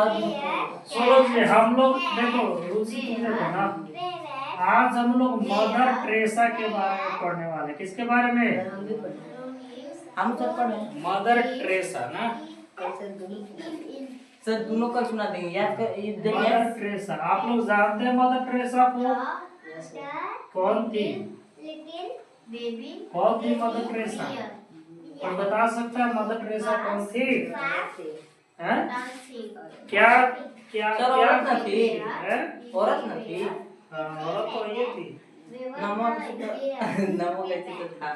चलो जी हम लोग देखो रुचि कितने थे ना। आज हम लोग मदर टेरेसा के बारे में पढ़ने वाले। किसके बारे में? हम सब पढ़े मदर टेरेसा ना। सर दोनों का सुना देंगे याद कर ये मदर टेरेसा आप लोग जानते हैं मदर टेरेसा को? कौन थी? कौन थी मदर टेरेसा? कोई बता सकता है मदर टेरेसा कौन थी? हैं? क्या क्या सर क्या औरत न थी? हैं? औरत न थी? हाँ, औरत तो ये थी। नमक नमक ऐसे तो था।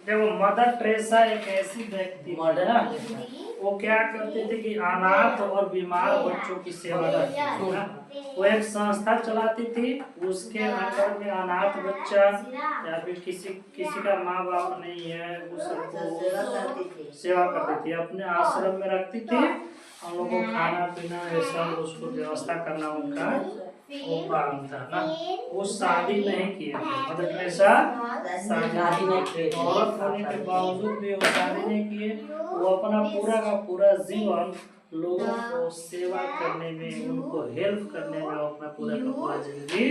देखो मदर टेरेसा एक ऐसी व्यक्ति मदर ना, वो क्या करते थे कि अनाथ और बीमार बच्चों की सेवा करती थी ना। वो एक संस्था चलाती थी, उसके अंदर में अनाथ बच्चा या फिर किसी का माँ बाप नहीं है वो सबको सेवा करती थी, अपने आश्रम में रखती थी। हम लोग को खाना पीना ये सब उसको व्यवस्था करना उनका वो काम था ना। वो शादी नहीं किए थे मदर टेरेसा, शादी नहीं किए। औरत होने के बावजूद भी वो शादी नहीं किए। वो अपना पूरा का पूरा जीवन लोगों को सेवा करने में, उनको हेल्प करने में अपना पूरा का पूरा जिंदगी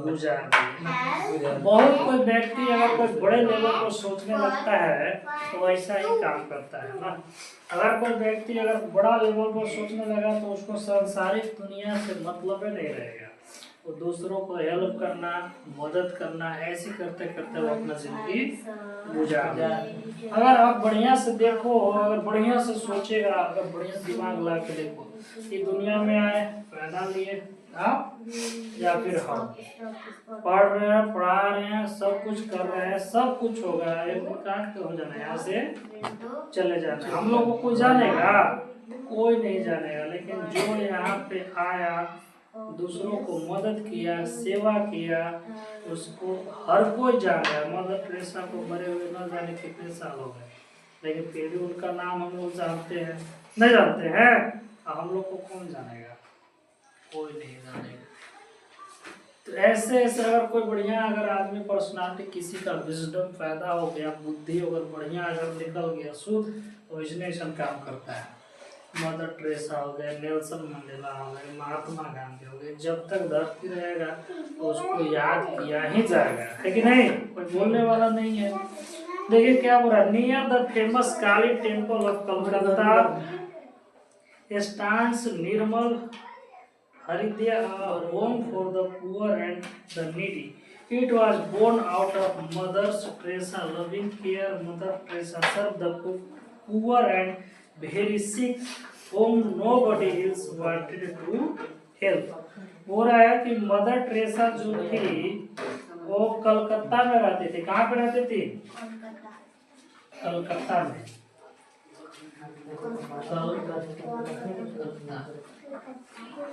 गुजार दिए। बहुत कोई व्यक्ति अगर कोई बड़े लेवल पर सोचने लगता है तो ऐसा ही काम करता है ना। अगर कोई व्यक्ति अगर बड़ा लेवल पर सोचने लगा तो उसको सांसारिक दुनिया से मतलब ही नहीं रहेगा। वो दूसरों को हेल्प करना, मदद करना, ऐसे करते करते वो अपना जिंदगी गुजार। अगर आप बढ़िया से देखो, अगर बढ़िया से सोचेगा, अगर बढ़िया दिमाग ला के देखो, ये दुनिया में आए पैदा लिए आप या फिर हम पढ़ रहे हैं, पढ़ा रहे हैं, सब कुछ कर रहे हैं, सब कुछ होगा, एक दिन काट के हो जाना है, यहाँ से चले जाना। हम लोग को कोई जानेगा? कोई नहीं जानेगा। लेकिन जो यहाँ पे आया, दूसरों को मदद किया, सेवा किया, उसको हर कोई जान रहा है। मदर टेरेसा को मरे हुए न जाने कितने साल हो गए, लेकिन फिर भी उनका नाम हम लोग जानते हैं। नहीं जानते हैं? हम लोग को कौन जानेगा? कोई नहीं जानेगा। तो ऐसे ऐसे अगर कोई बढ़िया अगर आदमी पर्सनालिटी, किसी का विजडम पैदा हो गया, बुद्धि अगर बढ़िया अगर निकल गया शुद्ध, तो इग्निशन काम करता है। मदर टेरेसा हो गए, नेल्सन मंडेला हो गए, महात्मा गांधी हो गए, जब तक धरती रहेगा तो उसको याद किया ही जाएगा, है कि नहीं? कोई बोलने वाला नहीं है। देखिए क्या बोला, near the famous Kali temple of Calcutta stands निर्मल हृदय, a home for the poor and the needy. It was born out of Mother Teresa loving care. Mother Teresa served the poor and very sick, whom nobody else wanted to help. हो रहा है कि mother Teresa जो थी वो कलकत्ता में रहती थी। कहाँ पे रहती थी? कलकत्ता में।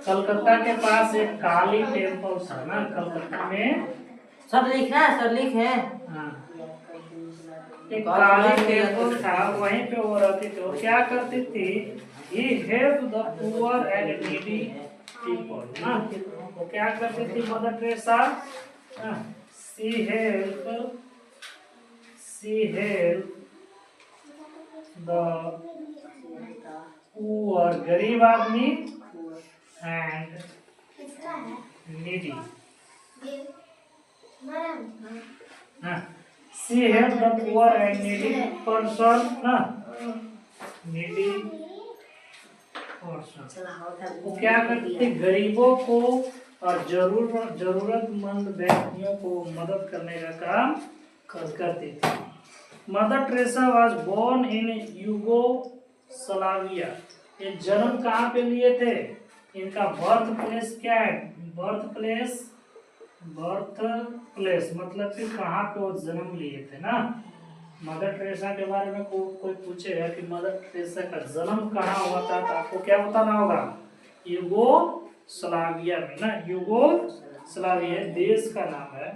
कलकत्ता के पास एक काली टेम्पल था ना, कलकत्ता में। सब लिखना है सर, लिख है। हाँ, एक काली टेम्पल था, वहीं पे वो रहती थी। और क्या करती थी? He helped the poor and needy people ना। वो क्या करती थी Mother Teresa? She helped the poor, गरीब आदमी, and needy. She helped the poor and needy person ना, needy person। वो क्या करती थी? गरीबों को और जरूरतमंद व्यक्तियों को मदद करने का काम करती थी। Mother Teresa was born in Yugoslavia. ये जन्म कहाँ पे लिए थे? इनका बर्थ प्लेस क्या है? बर्थ प्लेस मतलब कि कहाँ पे वो जन्म लिए थे ना। मदर टेरेसा के बारे में कोई पूछेगा कि मदर टेरेसा का जन्म कहाँ हुआ था, तो आपको क्या बताना होगा? यूगोस्लाविया में ना। यूगोस्लाविया देश का नाम है।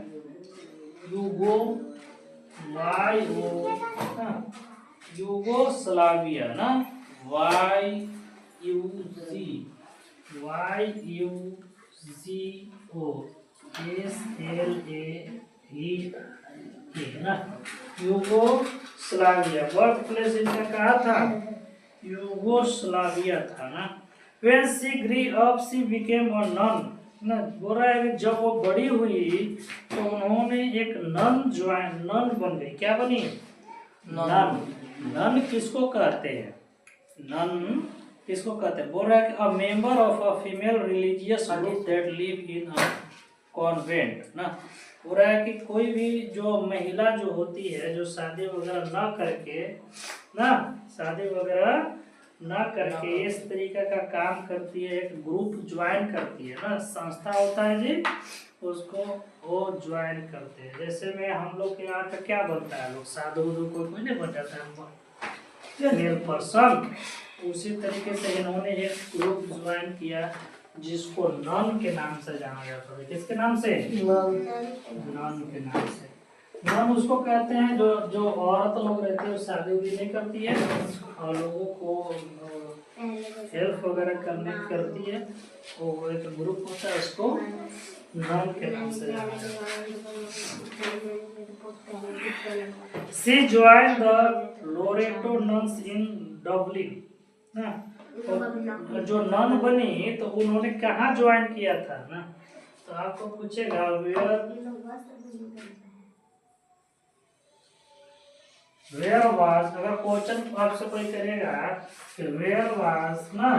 यूगोस्लाविया ना, YUGOSLAVIA ना। यूगोस्लाविया बर्थ प्लेस इनका कहा था? यूगोस्लाविया था ना। When she grew up, she became a nun. ना बोल रहा है कि जब वो बड़ी हुई तो उन्होंने एक नन बन गई। क्या बनी? नन। नन किसको कहते हैं? नन किसको कहते हैं? बोल रहा है कि a member of a female religious group that live in a convent ना। हो रहा है कि कोई भी जो महिला जो होती है जो शादी वगैरह ना करके ना, शादी वगैरह ना करके इस तरीका का काम करती है, एक ग्रुप ज्वाइन करती है ना, संस्था होता है जी, उसको वो ज्वाइन करते हैं। जैसे में हम लोग के यहाँ पे क्या बनता है, लोग साधु कोई नहीं बन जाता है मेल पर्सन, उसी तरीके से इन्होंने एक ग्रुप ज्वाइन किया जिसको नन के नाम से जाना जाता है। किसके नाम से? नन के नाम से। नन उसको कहते हैं जो औरत लोग रहती है, शादी भी नहीं करती है और लोगों को हेल्प वगैरह करती है, वो एक ग्रुप होता है, उसको नन के नाम से जाना जाता है। She joined the Loreto nuns in Dublin। जो नन बनी तो उन्होंने कहाँ ज्वाइन किया था ना, तो आपको पूछेगा वेयर वाज, अगर क्वेश्चन आपसे कोई करेगा कि वेयर वाज ना,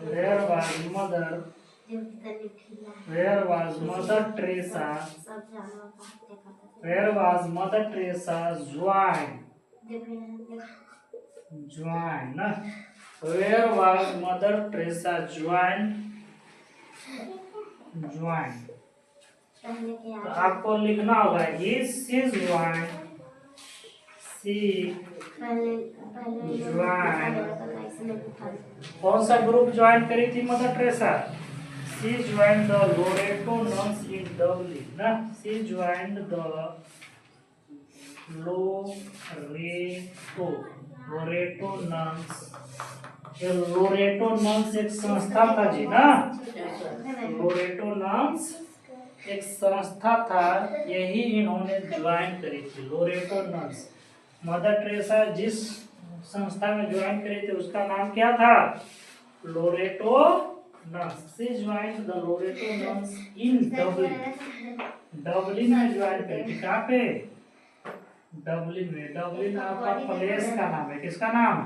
where was mother, where was mother Teresa, where was mother Teresa join ना, where was mother Teresa join. तो आपको लिखना होगा शी ज्वाइन, कौन सा ग्रुप ज्वाइन करी थी Mother Teresa? She joined the Loreto nuns in Dublin ना, she joined the Loreto nuns। ये लोरेटो नन्स एक संस्था था जी ना, लोरेटो नन्स एक संस्था था, यही इन्होंने ज्वाइन करी थी, लोरेटो नन्स। मदर टेरेसा जिस संस्था में ज्वाइन करी थी उसका नाम क्या था? Loreto nuns. She joined the Loreto nuns in Dublin। Dublin में ज्वाइन करी थी। कहाँ पे? डबलिन में। डबलिन आपका प्लेस का नाम है। किसका नाम?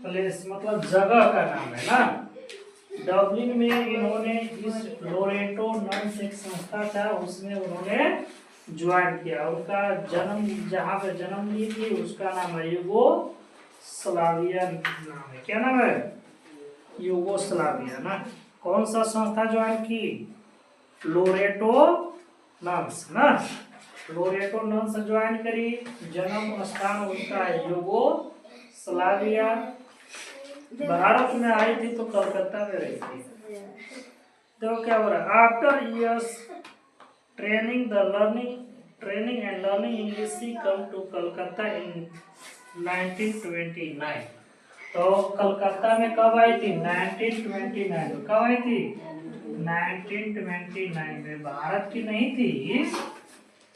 प्लेस मतलब जगह का नाम है ना। डबलिन में इन्होंने इस लोरेटो नन्स एक संस्था था, उसमें उन्होंने ज्वाइन किया। उनका जन्म जहाँ पे जन्म ली थी उसका नाम है यूगोस्लाविया नाम है। क्या नाम है? यूगोस्लाविया ना। कौन सा संस्था ज्वाइन की? लोरेटो नन्स ना। लोरेटो नन्स ज्वाइन करी। जन्म स्थान उनका है यूगोस्लाविया। भारत में आई थी तो कलकत्ता में रही थी। तो क्या हो रहा है? After years training and learning English she come to Calcutta in 1929। तो कलकत्ता में कब आई थी? 1929। कब आई थी? 1929 में। भारत की नहीं थी।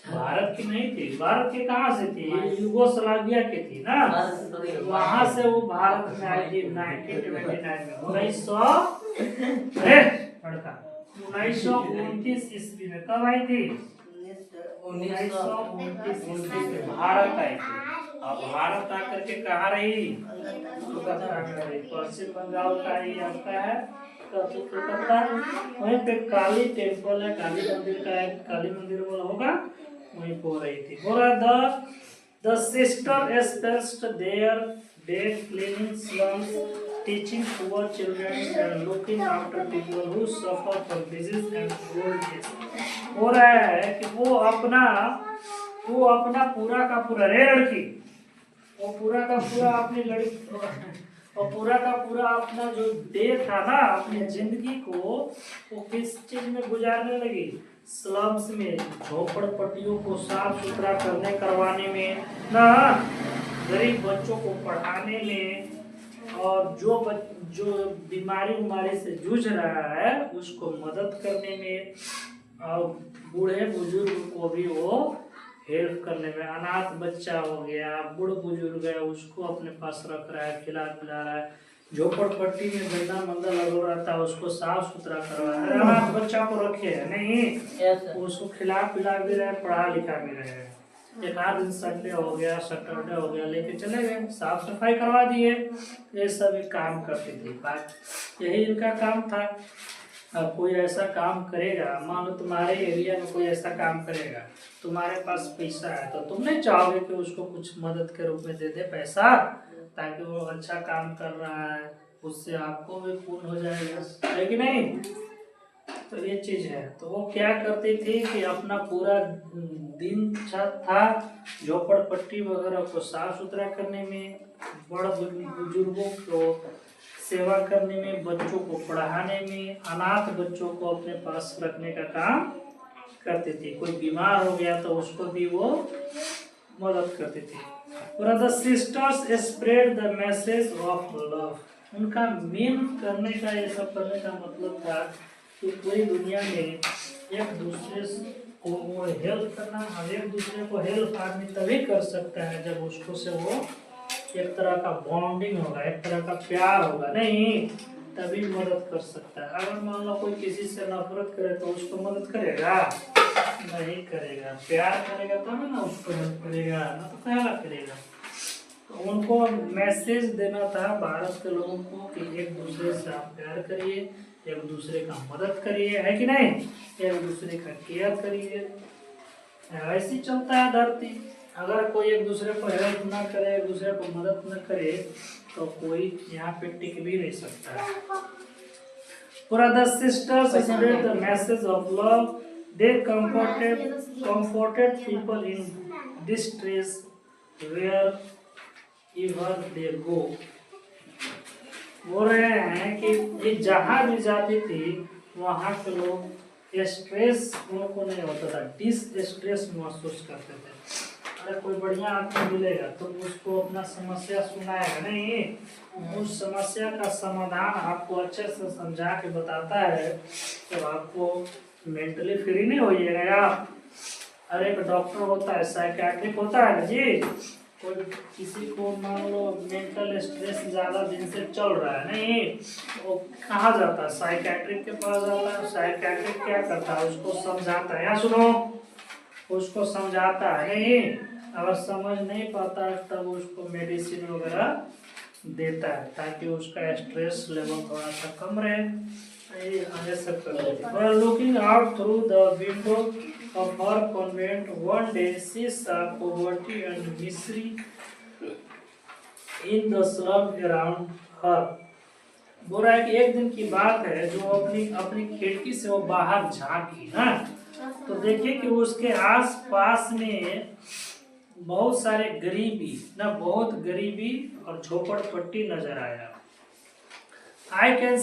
भारत की कहाँ से थी? यूगोस्लाविया की थी ना। वहां से वो भारत में आई थी 1929 में। 1929 ईस्वी में। कब आई थी? 1929 में भारत आई थी। अब भारत आकर के कहाँ रही? पश्चिम बंगाल का ही आपका है कलकत्ता। वहीं पे काली टेम्पल है, काली मंदिर का है, काली मंदिर वाला होगा, वहीं पे रही थी। बोला the sister spent their day cleaning slums, teaching poor children and looking after people who suffer from disease and old age। हो रहा है कि वो अपना पूरा का पूरा लड़की, वो पूरा का पूरा अपनी लड़की और पूरा का पूरा अपना जो डे था ना, अपनी जिंदगी को वो किस चीज में गुजारने लगी? स्लम्स में, झोपड़पट्टियों को साफ सुथरा करवाने में ना, गरीब बच्चों को पढ़ाने में, और जो बीमारी से जूझ रहा है उसको मदद करने में, और बूढ़े बुजुर्ग को भी वो हेल्प करने में, अनाथ बच्चा हो गया, बूढ़ बुजुर्ग है, उसको अपने पास रख रहा है, खिला पिला रहा है, झोपड़पट्टी में गंदा मंदा लगा रहता है उसको साफ सुथरा करवा रहा है, अनाथ बच्चा को रखे है नहीं, उसको खिला पिला भी रहे, पढ़ा लिखा भी रहे। एक आध दिन संडे हो गया, सैटरडे हो गया, लेके चले गए, साफ सफाई करवा दिए, ये सभी काम करती थी। बात यही इनका काम था। अब कोई ऐसा काम करेगा, मान लो तुम्हारे एरिया में कोई ऐसा काम करेगा, तुम्हारे पास पैसा है, तो तुम नहीं चाहोगे कि उसको कुछ मदद के रूप में दे दे पैसा, ताकि वो अच्छा काम कर रहा है, उससे आपको भी पुण्य हो जाएगा, है कि नहीं? तो ये चीज है। तो वो क्या करती थी कि अपना पूरा दिन था झोपड़पट्टी वगैरह को साफ सुथरा करने में, बड़ बुजुर्गों को सेवा करने में, बच्चों को पढ़ाने में, अनाथ बच्चों को अपने पास रखने का काम करती थी। कोई बीमार हो गया तो उसको भी वो मदद करती थी। और the sisters spread the message of love. उनका मेन करने का, ये सब करने का मतलब था कि पूरी दुनिया में एक दूसरे को वो हेल्प करना, और एक दूसरे को हेल्प आदमी तभी कर सकता है जब उसको से वो एक तरह का बॉन्डिंग होगा, एक तरह का प्यार होगा, नहीं तभी मदद कर सकता है। अगर मान लो कोई किसी से नफरत करे तो उसको मदद करेगा? नहीं करेगा। प्यार करेगा तब ना उसको मदद करेगा, ना तो पहला करेगा। तो उनको मैसेज देना था भारत के लोगों को कि एक दूसरे से आप प्यार करिए, एक दूसरे का मदद करिए, है कि नहीं, एक दूसरे का केयर करिए। ऐसे चलता है धरती। अगर कोई एक दूसरे को हेल्प ना करे, एक दूसरे को मदद न करे, तो कोई यहाँ पे टिक भी नहीं सकता है। पूरा the sisters spread the message of love, they comforted people in distress wherever they go। बोल रहे हैं कि ये जहाँ भी जाती थी वहाँ के लोग स्ट्रेस उनको नहीं होता था, डिस्ट्रेस महसूस करते थे। अरे कोई बढ़िया आदमी मिलेगा तो उसको अपना समस्या सुनाएगा नहीं, उस समस्या का समाधान आपको अच्छे से समझा के बताता है, तो आपको मेंटली फ्री नहीं होइएगा आप। अरे एक डॉक्टर होता है, साइकियाट्रिक होता है ना जी, कोई किसी को मान लो मेंटल स्ट्रेस ज़्यादा दिन से चल रहा है नहीं, वो कहाँ जाता है? साइकियाट्रिक के पास जाता है। साइकियाट्रिक क्या करता है? उसको समझाता है, या सुनो, उसको समझाता है नहीं, अगर समझ नहीं पाता तब उसको मेडिसिन वगैरह देता है ताकि उसका स्ट्रेस लेवल थोड़ा सा कम रहे। ये सब कर देती है। While looking out through the window of her convent, one day she saw poverty and misery in the slum around her। बोल रहा है कि एक दिन की बात है, जो अपनी अपनी खिड़की से वो बाहर झांकी ना, तो देखिए कि उसके आस पास में बहुत सारे गरीबी ना, बहुत गरीबी और झोपड़पट्टी नजर आया। I can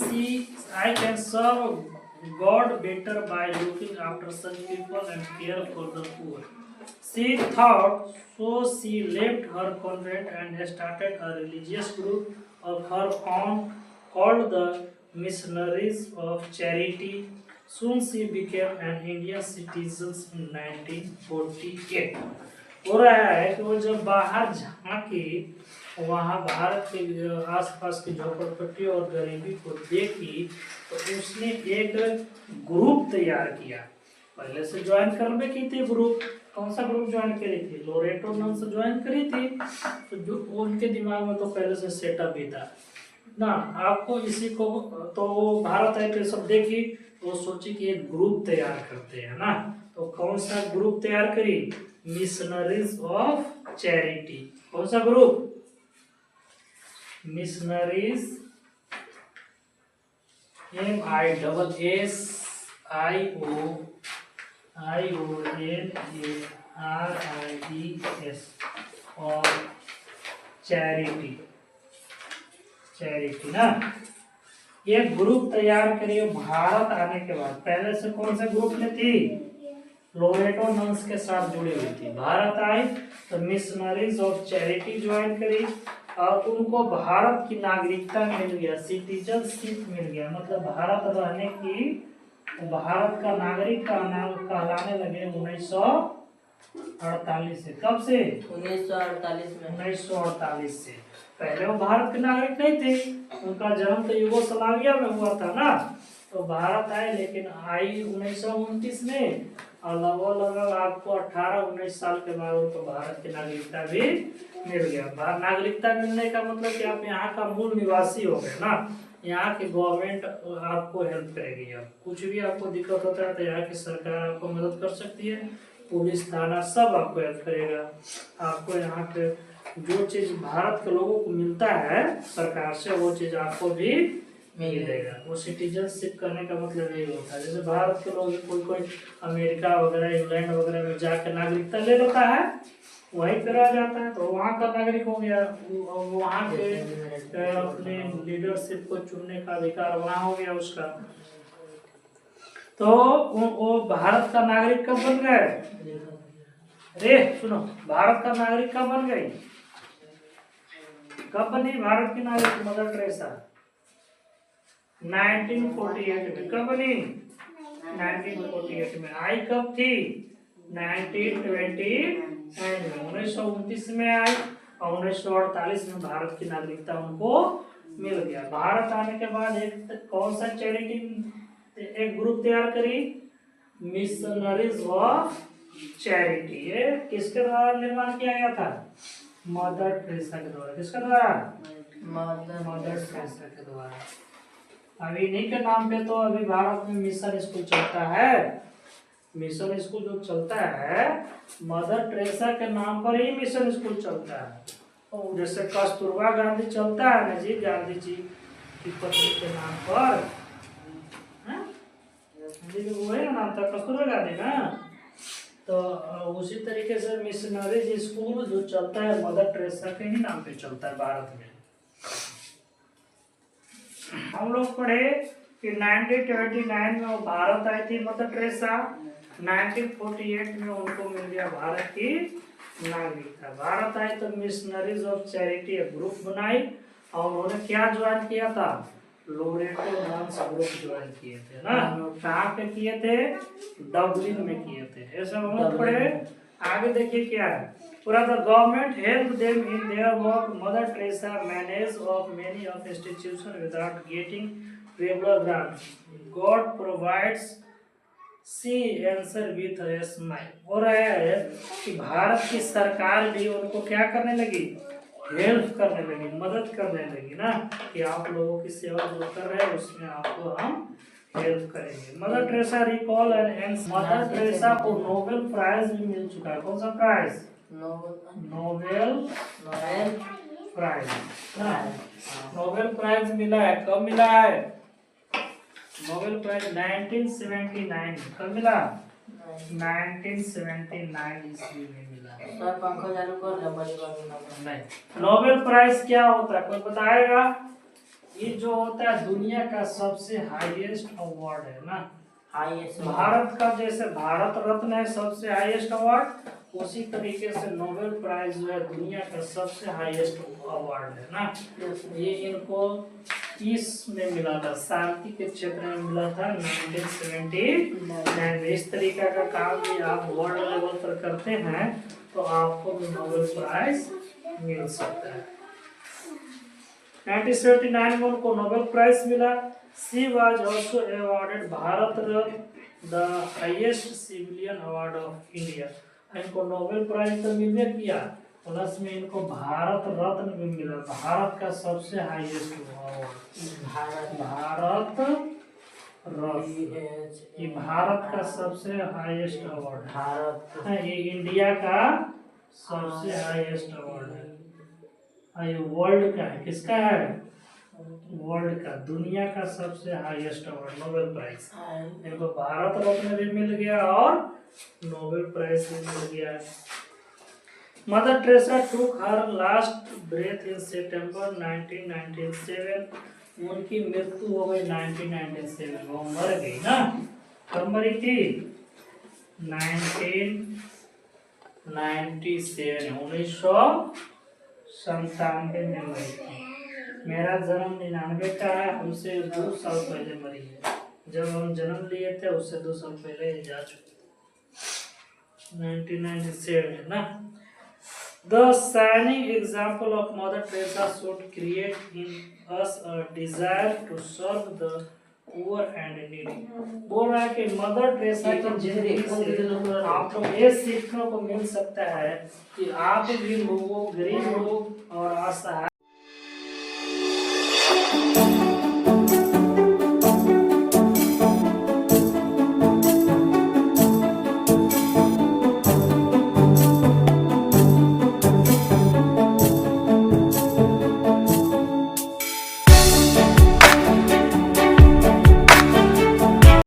serve God better by looking after such people and care for the poor, she thought. So she left her convent and started a religious group of her own called the Missionaries of Charity. Soon she became an Indian citizen in 1948। हो रहा है कि वो जब बाहर झांकी, वहाँ भारत के आसपास की झोपड़पट्टी और गरीबी को देखी, तो उसने एक ग्रुप तैयार किया। पहले से ज्वाइन करने की थी ग्रुप। कौन सा ग्रुप ज्वाइन करी थी? लोरेटो नाम से ज्वाइन करी थी। तो जो उनके दिमाग में तो पहले से सेटअप भी था ना, आपको इसी को तो भारत है तो सब देखी, तो सोची कि एक ग्रुप तैयार करते हैं ना। तो कौन सा ग्रुप तैयार करी? Missionaries of charity. कौन सा ग्रुप? मिशनरीज, MISSIONARIES और चैरिटी, चैरिटी ना। ये ग्रुप तैयार करिए भारत आने के बाद। पहले से कौन से ग्रुप में थी? लोरेटो नन्स के साथ जुड़ी हुई थी। भारत आई तो मिशनरीज ऑफ चैरिटी ज्वाइन करी और उनको भारत की नागरिकता मिल गया, सिटीजनशिप मिल गया, मतलब भारत रहने की भारत का नागरिक का नाम कहलाने लगे 1948 से। कब से? 1948 में। 1948 से। पहले वो भारत के नागरिक नहीं थे, उनका जन्म तो यूगोस्लाविया में हुआ था ना, तो भारत आए, लेकिन आई 1929 में, और लगभग आपको 18-19 साल के बाद उनको भारत की नागरिकता भी मिल गया। नागरिकता मिलने का मतलब कि आप यहाँ का मूल निवासी हो गए ना, यहाँ की गवर्नमेंट आपको हेल्प करेगी। अब कुछ भी आपको दिक्कत होता है तो यहाँ की सरकार आपको मदद कर सकती है, पुलिस थाना सब आपको हेल्प करेगा। आपको यहाँ पे जो चीज भारत के लोगों को मिलता है सरकार से, वो चीज आपको भी मिलेगा। वो सिटीजनशिप करने का मतलब यही होता है। जैसे भारत के लोग कोई अमेरिका वगैरह, इंग्लैंड वगैरह में जाकर नागरिकता ले लेता है, वहीं पर आ जाता है तो वहाँ का नागरिक हो गया, वहाँ के अपने लीडरशिप को चुनने का अधिकार वहाँ हो गया उसका। तो वो भारत का नागरिक कब बन गए? अरे सुनो, भारत का नागरिक कब बन गई? कब बनी भारत की नागरिक मदर टेरेसा? 1948 में। कब बनी? 1948 में। आई कब थी? 1929 में। 1929 में आई और 1948 में भारत की नागरिकता उनको मिल गया। भारत आने के बाद एक कौन सा चैरिटी, एक ग्रुप तैयार करी, मिशनरीज ऑफ चैरिटी। ये किसके द्वारा निर्माण किया गया था? मदर टेरेसा के द्वारा। किसके द्वारा? मदर टेरेसा के द्वारा। अभी इन्हीं के नाम पे तो अभी भारत में मिशन स्कूल चलता है। मिशन स्कूल जो चलता है मदर टेरेसा के नाम पर ही मिशन स्कूल चलता है। और जैसे कस्तूरबा गांधी चलता है ना जी, गांधी जी की पत्नी के नाम पर, वो है ना नाम था कस्तूरबा गांधी ना, तो उसी तरीके से मिशनरीज स्कूल जो चलता है मदर टेरेसा के ही नाम पे चलता है भारत में। हम लोग पढ़े कि 1929 में वो भारत आई थी मदर टेरेसा, 1948 में उनको मिल गया भारत की नागरिकता। भारत आई तो मिशनरीज ऑफ चैरिटी एक ग्रुप बनाई और उन्होंने क्या ज्वाइन किया था? लोरेटो नन्स ग्रुप ज्वाइन किए थे ना। कहाँ पे किए थे? डबलिन में किए थे। ऐसा हम लोग पढ़े। आगे देखिए क्या है, पूरा the government help them in their work. Mother Teresa manage of many of institution without getting regular grant. God provides see answer with a smile. हो रहा है कि भारत की सरकार भी उनको क्या करने लगी? हेल्प करने लगी, मदद करने लगी ना, कि आप लोगों की सेवा जो कर रहे हैं उसमें आपको हम हेल्प करेंगे। Mother Teresa recall and mother Teresa को नोबेल प्राइज भी मिल चुका है। कौन सा प्राइज? नोबेल प्राइज ना। नोबेल प्राइज मिला है। कब मिला है नोबेल प्राइज? 1979 में। कब मिला? 1979 ईस्वी में मिला। सर पंखा चालू कर ले। नहीं, नोबेल प्राइज क्या होता है कोई बताएगा? ये जो होता है दुनिया का सबसे हाईएस्ट अवार्ड है ना। हाईएस्ट भारत का जैसे भारत रत्न है सबसे हाईएस्ट अवार्ड, उसी तरीके से नोबेल प्राइज जो है दुनिया का सबसे हाईएस्ट अवार्ड है ना। ये इनको में मिला था, शांति के क्षेत्र में मिला था 1979। इस तरीके का काम भी आप वर्ल्ड लेवल पर करते हैं तो आपको भी नोबेल प्राइज मिल सकता है। 1979 में उनको नोबेल प्राइज मिला। She was also awarded Bharat Ratna, the highest civilian award of India. इनको नोबेल प्राइज तो मिलने किया, प्लस में इनको भारत रत्न भी मिला, भारत का सबसे हाईएस्ट अवार्ड। भारत रत्न ये भारत का सबसे हाईएस्ट अवार्ड है। ये इंडिया का सबसे हाईएस्ट अवार्ड है। ये वर्ल्ड का है। किसका है? वर्ल्ड का, दुनिया का सबसे हाईएस्ट अवार्ड नोबेल प्राइज। इनको भारत रत्न भी मिल गया और नोबेल प्राइज भी मिल गया। मदर टेरेसा टूक हर लास्ट ब्रेथ इन सितंबर 1997। उनकी मृत्यु हो गई 1997। वो मर गई ना। कब मरी थी? 1997 1997 में मरी थी। मेरा जन्म 99 का है, हमसे 2 साल पहले मरी है। जब हम जन्म लिए थे उससे 2 साल पहले ये जा चुके थे, 1997 में ना। The shining example of Mother Teresa should create in us a desire to serve the poor and needy। बोल रहा है कि मदर टेरेसा की जिंदगी से आपको ये सीखने को मिल सकता है कि आप भी लोगों, गरीब लोग और असहाय